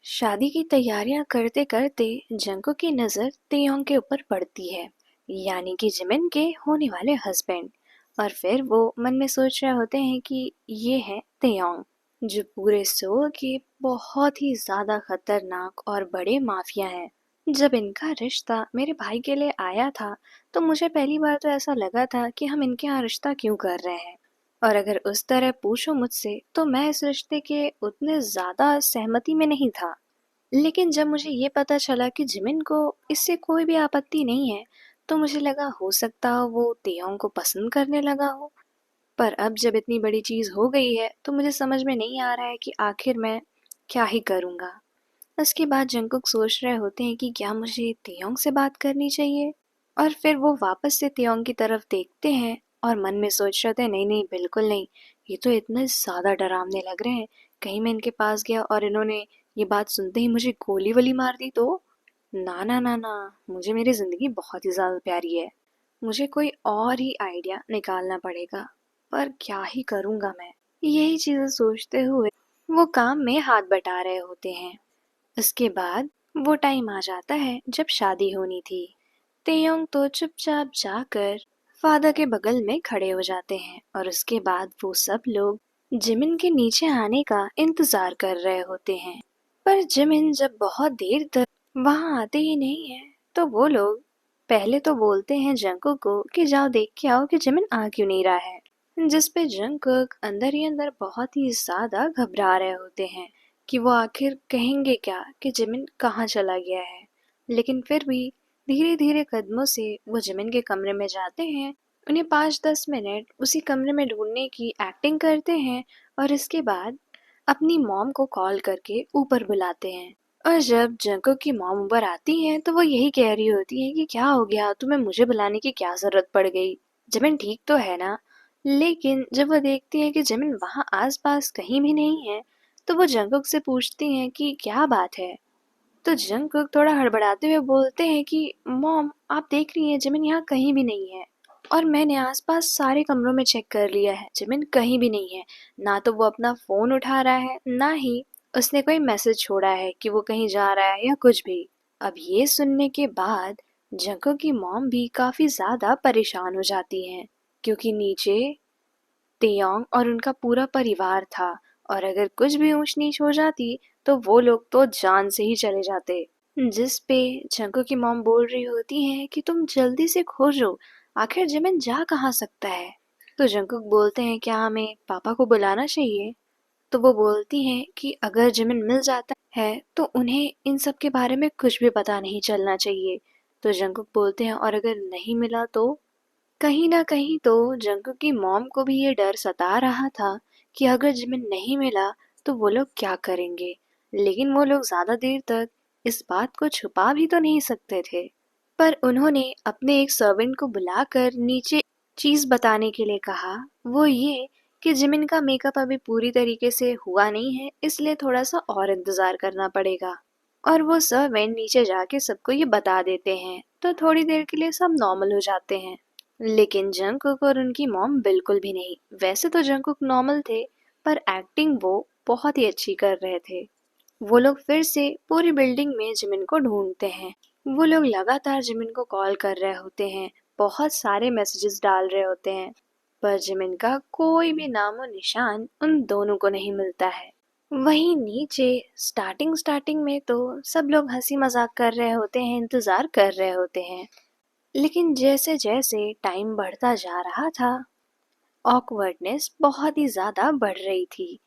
शादी की तैयारियां करते करते जंकुक की नजर तेयोंग के ऊपर पड़ती है, यानी कि जिमिन के होने वाले हस्बैंड। और फिर वो मन में सोच रहे होते हैं कि ये है तेयोंग, जो पूरे सोल के बहुत ही ज्यादा खतरनाक और बड़े माफिया हैं। जब इनका रिश्ता मेरे भाई के लिए आया था, तो मुझे पहली बार तो ऐसा लगा था कि हम इनके यहाँ रिश्ता क्यों कर रहे हैं। और अगर उस तरह पूछो मुझसे, तो मैं इस रिश्ते के उतने ज्यादा सहमति में नहीं था। लेकिन जब मुझे ये पता चला कि जिमिन को इससे कोई भी आपत्ति नहीं है, तो मुझे लगा हो सकता हो वो तेयोंग को पसंद करने लगा हो। पर अब जब इतनी बड़ी चीज हो गई है, तो मुझे समझ में नहीं आ रहा है कि आखिर मैं क्या ही करूंगा। उसके बाद जंकुक सोच रहे होते हैं कि क्या मुझे तेयोंग से बात करनी चाहिए। और फिर वो वापस से तेयोंग की तरफ देखते हैं और मन में सोच रहे थे, नहीं नहीं बिल्कुल नहीं, ये तो इतने ज्यादा डरावने लग रहे हैं। कहीं मैं इनके पास गया और इन्होंने ये बात सुनते ही मुझे गोली वली मार दी तो। ना ना ना ना, मुझे मेरी जिंदगी बहुत ही ज्यादा प्यारी है। मुझे कोई और ही आइडिया निकालना पड़ेगा। पर क्या ही करूंगा मैं। यही चीजें सोचते हुए वो काम में हाथ बटा रहे होते हैं। उसके बाद वो टाइम आ जाता है जब शादी होनी थी। तेयोंग तो चुपचाप जाकर फादर के बगल में खड़े हो जाते हैं और उसके बाद वो सब लोग जिमिन के नीचे आने का इंतजार कर रहे होते हैं। पर जिमिन जब बहुत देर तक वहां आते ही नहीं है, तो वो लोग पहले तो बोलते हैं जंकुक को कि जाओ देख के आओ कि जिमिन आ क्यों नहीं रहा है। जिस पे जंकुक अंदर ही अंदर बहुत ही ज्यादा घबरा रहे होते हैं कि वो आखिर कहेंगे क्या कि जिमिन कहाँ चला गया है। लेकिन फिर भी धीरे धीरे कदमों से वो जिमिन के कमरे में जाते हैं। उन्हें 5-10 मिनट उसी कमरे में ढूंढने की एक्टिंग करते हैं और इसके बाद अपनी मॉम को कॉल करके ऊपर बुलाते हैं। और जब जंकुक की मॉम ऊपर आती हैं, तो वो यही कह रही होती है कि क्या हो गया, तुम्हें मुझे बुलाने की क्या जरूरत पड़ गई, जिमिन ठीक तो है ना। लेकिन जब वो देखती है कि जिमिन वहां आसपास कहीं भी नहीं है, तो वो जंकुक से पूछती हैं कि क्या बात है। तो जंकुक थोड़ा हड़बड़ाते हुए बोलते हैं कि मॉम, आप देख रही हैं जिमिन यहाँ कहीं भी नहीं है। और मैंने आसपास सारे कमरों में चेक कर लिया है, जिमिन कहीं भी नहीं है। ना तो वो अपना फोन उठा रहा है, ना ही उसने कोई मैसेज छोड़ा है कि वो कहीं जा रहा है या कुछ भी। अब ये सुनने के बाद जंकुक की मॉम भी काफी ज्यादा परेशान हो जाती हैं, क्योंकि नीचे तेयोंग और उनका पूरा परिवार था। और अगर कुछ भी ऊंच नीच हो जाती, तो वो लोग तो जान से ही चले जाते। जिस पे जंको की मॉम बोल रही होती है कि तुम जल्दी से खोजो, आखिर जिमिन जा कहाँ सकता है। तो जंकुक बोलते हैं क्या हमें पापा को बुलाना चाहिए। तो वो बोलती हैं कि अगर जिमिन मिल जाता है, तो उन्हें इन सब के बारे में कुछ भी पता नहीं चलना चाहिए। तो जंकुक बोलते हैं और अगर नहीं मिला तो। कहीं ना कहीं तो जंकुक की मॉम को भी ये डर सता रहा था कि अगर जिमिन नहीं मिला, तो वो लोग क्या करेंगे। लेकिन वो लोग ज्यादा देर तक इस बात को छुपा भी तो नहीं सकते थे। पर उन्होंने अपने एक सर्वेंट को बुलाकर नीचे चीज बताने के लिए कहा। वो ये कि जिमिन का मेकअप अभी पूरी तरीके से हुआ नहीं है, इसलिए थोड़ा सा और इंतजार करना पड़ेगा। और वो सर्वेंट नीचे जाके सबको ये बता देते हैं, तो थोड़ी देर के लिए सब नॉर्मल हो जाते हैं। लेकिन जंकुक और उनकी मॉम बिल्कुल भी नहीं। वैसे तो जंकुक नॉर्मल थे, पर एक्टिंग वो बहुत ही अच्छी कर रहे थे। वो लोग फिर से पूरी बिल्डिंग में जिमिन को ढूंढते हैं। वो लोग लगातार जिमिन को कॉल कर रहे होते हैं, बहुत सारे मैसेजेस डाल रहे होते हैं, पर जिमिन का कोई भी नामो निशान उन दोनों को नहीं मिलता है। वहीं नीचे स्टार्टिंग स्टार्टिंग में तो सब लोग हंसी मजाक कर रहे होते हैं, इंतजार कर रहे होते हैं। लेकिन जैसे जैसे टाइम बढ़ता जा रहा था, ऑकवर्डनेस बहुत ही ज्यादा बढ़ रही थी।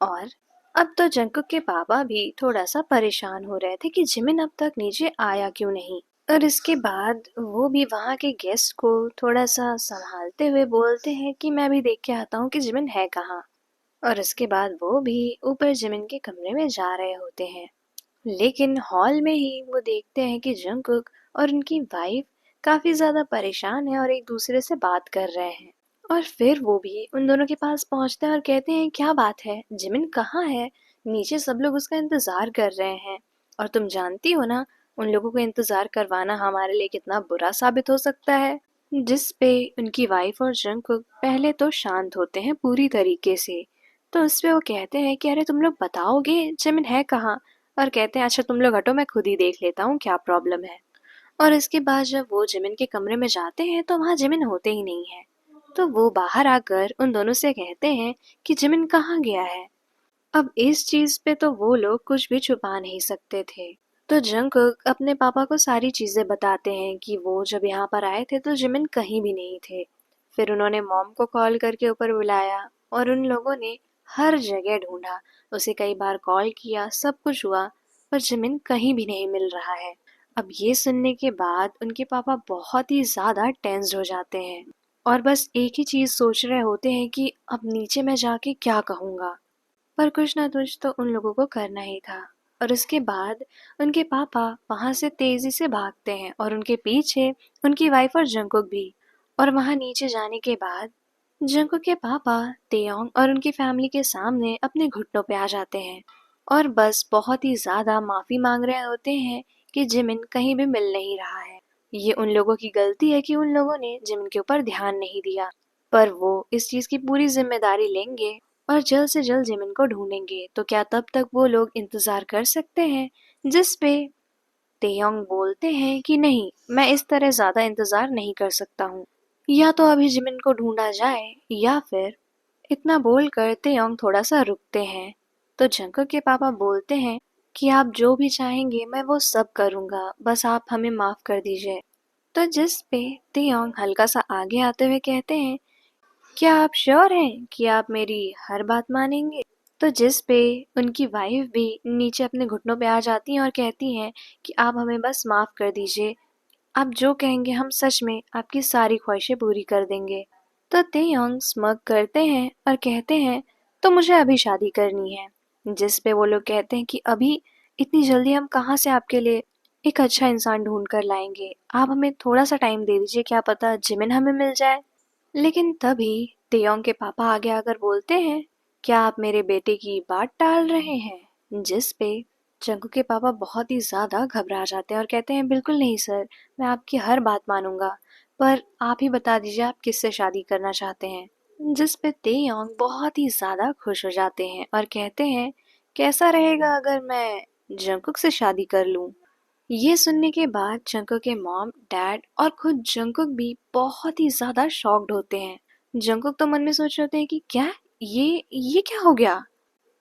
और अब तो जंकुक के पापा भी थोड़ा सा परेशान हो रहे थे कि जिमिन अब तक नीचे आया क्यों नहीं। और इसके बाद वो भी वहां के गेस्ट को थोड़ा सा संभालते हुए बोलते हैं कि मैं भी देख के आता हूँ कि जिमिन है कहाँ। और इसके बाद वो भी ऊपर जिमिन के कमरे में जा रहे होते हैं। लेकिन हॉल में ही वो देखते हैं कि जंकुक और उनकी वाइफ काफी ज्यादा परेशान है और एक दूसरे से बात कर रहे हैं। और फिर वो भी उन दोनों के पास पहुंचते हैं और कहते हैं क्या बात है, जिमिन कहाँ है। नीचे सब लोग उसका इंतजार कर रहे हैं, और तुम जानती हो ना, उन लोगों को इंतजार करवाना हमारे लिए कितना बुरा साबित हो सकता है। जिस पे उनकी वाइफ और जंकुक पहले तो शांत होते हैं पूरी तरीके से। तो उस पे वो कहते हैं कि अरे तुम लोग बताओगे जिमिन है कहाँ। और कहते हैं अच्छा तुम लोग हटो, मैं खुद ही देख लेता हूँ क्या प्रॉब्लम है। और इसके बाद जब वो जिमिन के कमरे में जाते हैं तो वहाँ जिमिन होते ही नहीं है। तो वो बाहर आकर उन दोनों से कहते हैं कि जिमिन कहाँ गया है। अब इस चीज पे तो वो लोग कुछ भी छुपा नहीं सकते थे। तो जंगकुक अपने पापा को सारी चीजें बताते हैं कि वो जब यहाँ पर आए थे तो जिमिन कहीं भी नहीं थे। फिर उन्होंने मॉम को कॉल करके ऊपर बुलाया और उन लोगों ने हर जगह ढूंढा, उसे कई बार कॉल किया, सब कुछ हुआ, पर जिमिन कहीं भी नहीं मिल रहा है। अब ये सुनने के बाद उनके पापा बहुत ही ज्यादा टेंस्ड हो जाते हैं और बस एक ही चीज सोच रहे होते हैं कि अब नीचे मैं जाके क्या कहूँगा। पर कुछ ना कुछ तो उन लोगों को करना ही था। और उसके बाद उनके पापा वहां से तेजी से भागते हैं और उनके पीछे उनकी वाइफ और जंकुक भी। और वहां नीचे जाने के बाद जंकुक के पापा तेयोंग और उनकी फैमिली के सामने अपने घुटनों पे आ जाते हैं और बस बहुत ही ज्यादा माफी मांग रहे होते हैं कि जिमिन कहीं भी मिल नहीं रहा है। ये उन लोगों की गलती है कि उन लोगों ने जिमिन के ऊपर ध्यान नहीं दिया, पर वो इस चीज की पूरी जिम्मेदारी लेंगे और जल्द से जल्द जिमिन को ढूंढेंगे। तो क्या तब तक वो लोग इंतजार कर सकते हैं? जिस पे तेयोंग बोलते हैं कि नहीं, मैं इस तरह ज्यादा इंतजार नहीं कर सकता हूँ, या तो अभी जिमिन को ढूंढा जाए या फिर। इतना बोलकर तेयोंग थोड़ा सा रुकते हैं। तो जंकुक के पापा बोलते हैं कि आप जो भी चाहेंगे मैं वो सब करूंगा, बस आप हमें माफ कर दीजिए। तो जिस पे तेयोंग हल्का सा आगे आते हुए कहते हैं, क्या आप श्योर हैं कि आप मेरी हर बात मानेंगे? तो जिस पे उनकी वाइफ भी नीचे अपने घुटनों पे आ जाती हैं और कहती हैं कि आप हमें बस माफ कर दीजिए, आप जो कहेंगे हम सच में आपकी सारी ख्वाहिशें पूरी कर देंगे। तो तेयोंग स्मग करते हैं और कहते हैं तो मुझे अभी शादी करनी है। जिस पे वो लोग कहते हैं कि अभी इतनी जल्दी हम कहाँ से आपके लिए एक अच्छा इंसान ढूंढ कर लाएंगे, आप हमें थोड़ा सा टाइम दे दीजिए, क्या पता जिमिन हमें मिल जाए। लेकिन तभी तेयोंग के पापा आगे आकर बोलते हैं, क्या आप मेरे बेटे की बात टाल रहे हैं? जिस पे जंकू के पापा बहुत ही ज्यादा घबरा जाते हैं और कहते हैं बिल्कुल नहीं सर, मैं आपकी हर बात मानूंगा, पर आप ही बता दीजिए आप किससे शादी करना चाहते हैं। जिस पे तेयोंग बहुत ही ज्यादा खुश हो जाते हैं और कहते हैं कैसा रहेगा अगर मैं जंकुक से शादी कर लूं। ये सुनने के बाद जंकुक के मॉम, डैड और खुद जंकुक भी बहुत ही ज्यादा शॉक्ड होते हैं। जंकुक तो मन में सोच रहे होते हैं कि क्या ये क्या हो गया।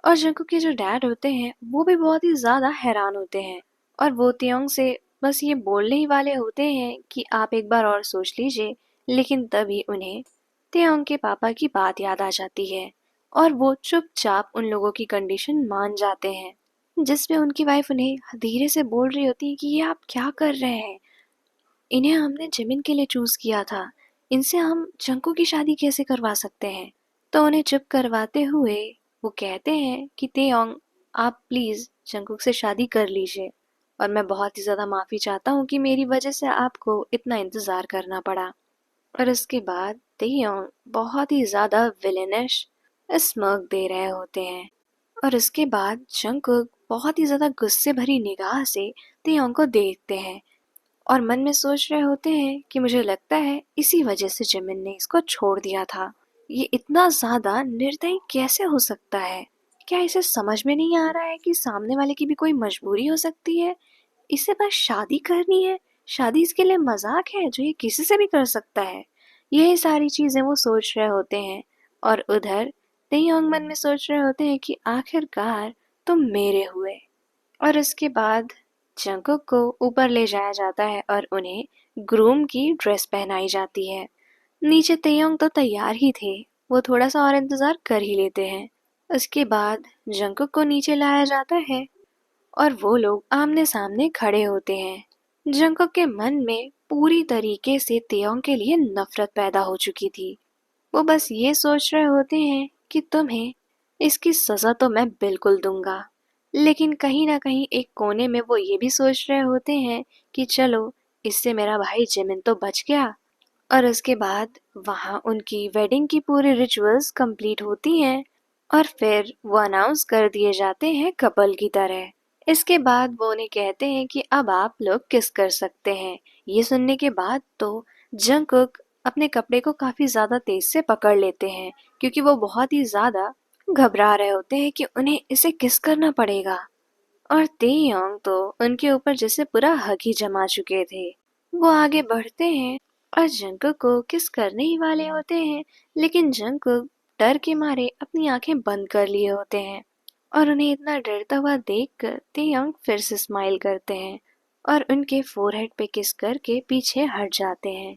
और जंकुक के जो डैड होते हैं वो भी बहुत ही ज्यादा हैरान होते हैं और वो तियोंग से बस ये बोलने ही वाले होते हैं कि आप एक बार और सोच लीजिए। लेकिन तभी उन्हें तियोंग के पापा की बात याद आ जाती है और वो चुपचाप उन लोगों की कंडीशन मान जाते हैं। जिसमें उनकी वाइफ उन्हें धीरे से बोल रही होती है कि ये आप क्या कर रहे हैं, इन्हें हमने जिमिन के लिए चूज किया था, इनसे हम जंकू की शादी कैसे करवा सकते हैं। तो उन्हें चुप करवाते हुए वो कहते हैं कि तेयोंग, आप प्लीज जंकुक से शादी कर लीजिए और मैं बहुत ही ज्यादा माफी चाहता हूँ कि मेरी वजह से आपको इतना इंतजार करना पड़ा। और उसके बाद तेयोंग बहुत ही ज्यादा विलेनिश स्mirk दे रहे होते हैं और उसके बाद जंकुक बहुत ही ज्यादा गुस्से भरी निगाह से तेयोंग को देखते हैं और मन में सोच रहे होते हैं कि मुझे लगता है इसी वजह से जिमिन ने इसको छोड़ दिया था। ये इतना ज्यादा निर्दयी कैसे हो सकता है? क्या इसे समझ में नहीं आ रहा है कि सामने वाले की भी कोई मजबूरी हो सकती है? इसे बस शादी करनी है, शादी इसके लिए मजाक है जो ये किसी से भी कर सकता है। यही सारी चीजें वो सोच रहे होते हैं और उधर तेयोंग मन में सोच रहे होते हैं कि आखिरकार तुम मेरे हुए। और उसके बाद जंकुक को ऊपर ले जाया जाता है और उन्हें ग्रूम की ड्रेस पहनाई जाती है। नीचे तेयोंग तो तैयार ही थे, वो थोड़ा सा और इंतजार कर ही लेते हैं। उसके बाद जंकुक को नीचे लाया जाता है और वो लोग आमने सामने खड़े होते हैं। जंकुक के मन में पूरी तरीके से तेयोंग के लिए नफरत पैदा हो चुकी थी। वो बस ये सोच रहे होते हैं कि तुम्हें इसकी सजा तो मैं बिल्कुल दूंगा। लेकिन कहीं ना कहीं एक कोने में वो ये भी सोच रहे होते हैं कि चलो, इससे मेरा भाई जिमिन तो बच गया। और उसके बाद वहाँ उनकी वेडिंग की पूरी रिचुअल्स कंप्लीट होती हैं और फिर वो अनाउंस कर दिए जाते हैं कपल की तरह। इसके बाद वो उन्हें कहते हैं कि अब आप लोग किस कर सकते हैं। ये सुनने के बाद तो जंकुक अपने कपड़े को काफी ज्यादा तेज से पकड़ लेते हैं क्योंकि वो बहुत ही ज्यादा घबरा रहे होते हैं कि उन्हें इसे किस करना पड़ेगा। और तेयोंग तो उनके ऊपर जैसे पूरा हक ही जमा चुके थे। वो आगे बढ़ते हैं और जंगकुक को किस करने ही वाले होते हैं, लेकिन जंगकुक डर के मारे अपनी आंखें बंद कर लिए होते हैं और उन्हें इतना डरता हुआ देखकर तेयोंग फिर से स्माइल करते हैं और उनके फोरहेड पे किस करके पीछे हट जाते हैं।